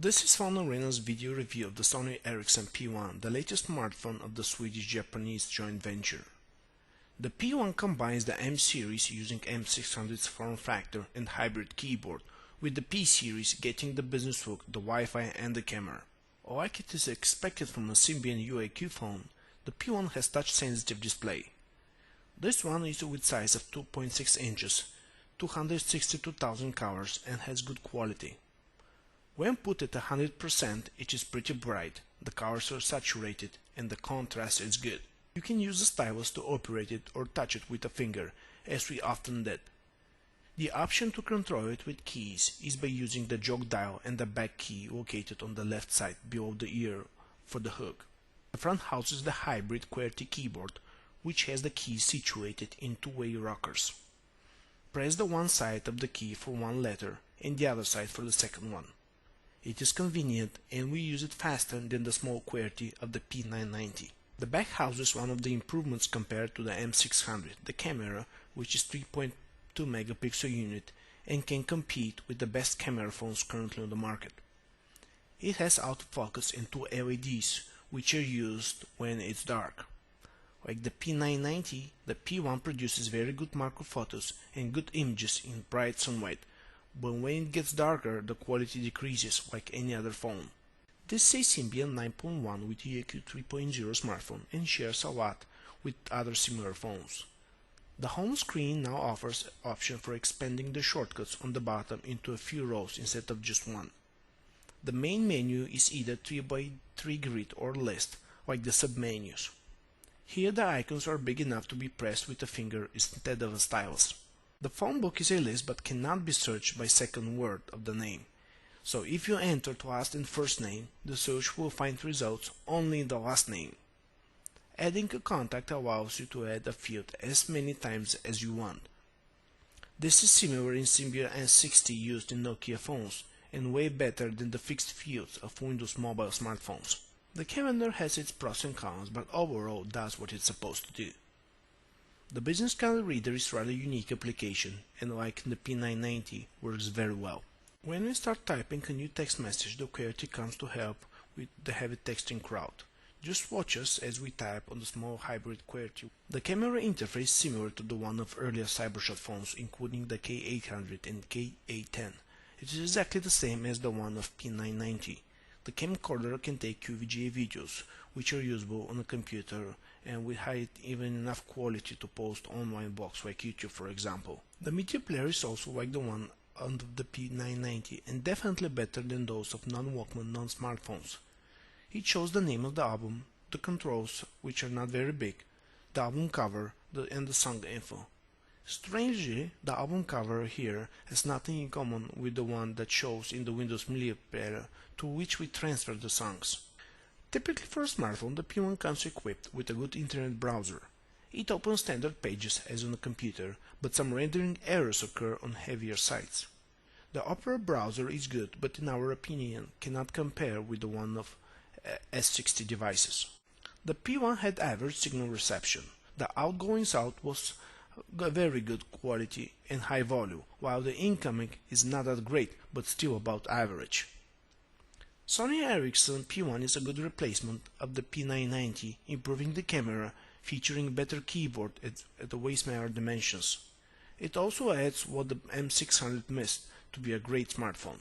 This is Sony Ericsson video review of the Sony Ericsson P1, the latest smartphone of the Swedish-Japanese joint venture. The P1 combines the M series using M600's form factor and hybrid keyboard, with the P series getting the business hook, the Wi-Fi and the camera. Like it is expected from a Symbian UAQ phone, the P1 has touch-sensitive display. This one is with size of 2.6 inches, 262,000 colors and has good quality. When put at 100%, it is pretty bright, the colors are saturated and the contrast is good. You can use a stylus to operate it or touch it with a finger, as we often did. The option to control it with keys is by using the jog dial and the back key located on the left side below the ear for the hook. The front houses the hybrid QWERTY keyboard, which has the keys situated in two-way rockers. Press the one side of the key for one letter and the other side for the second one. It is convenient and we use it faster than the small QWERTY of the P990. The back houses one of the improvements compared to the M600, the camera, which is 3.2 megapixel unit and can compete with the best camera phones currently on the market. It has autofocus and two LEDs, which are used when it's dark. Like the P990, the P1 produces very good macro photos and good images in bright sunlight, but when it gets darker, the quality decreases like any other phone. This is a Symbian 9.1 with UAQ 3.0 smartphone and shares a lot with other similar phones. The home screen now offers option for expanding the shortcuts on the bottom into a few rows instead of just one. The main menu is either 3x3 grid or list, like the submenus. Here the icons are big enough to be pressed with a finger instead of a stylus. The phone book is a list but cannot be searched by second word of the name. So if you enter last and first name, the search will find results only in the last name. Adding a contact allows you to add a field as many times as you want. This is similar in Symbian N60 used in Nokia phones and way better than the fixed fields of Windows mobile smartphones. The calendar has its pros and cons, but overall does what it's supposed to do. The business card reader is rather unique application and like in the P990 works very well. When we start typing a new text message, the QWERTY comes to help with the heavy texting crowd. Just watch us as we type on the small hybrid QWERTY. The camera interface is similar to the one of earlier Cybershot phones, including the K800 and K810. It is exactly the same as the one of P990. The camcorder can take QVGA videos, which are usable on a computer and with high even enough quality to post online blogs like YouTube, for example. The media player is also like the one on the P990 and definitely better than those of non-Walkman, non-smartphones. It shows the name of the album, the controls, which are not very big, the album cover, and the song info. Strangely, the album cover here has nothing in common with the one that shows in the Windows Media Player to which we transfer the songs. Typically for a smartphone, the P1 comes equipped with a good internet browser. It opens standard pages as on a computer, but some rendering errors occur on heavier sites. The Opera browser is good, but in our opinion cannot compare with the one of S60 devices. The P1 had average signal reception. The outgoing out was very good quality and high volume, while the incoming is not that great but still about average. Sony Ericsson P1 is a good replacement of the P990, improving the camera, featuring better keyboard at the way smaller dimensions. It also adds what the M600 missed to be a great smartphone.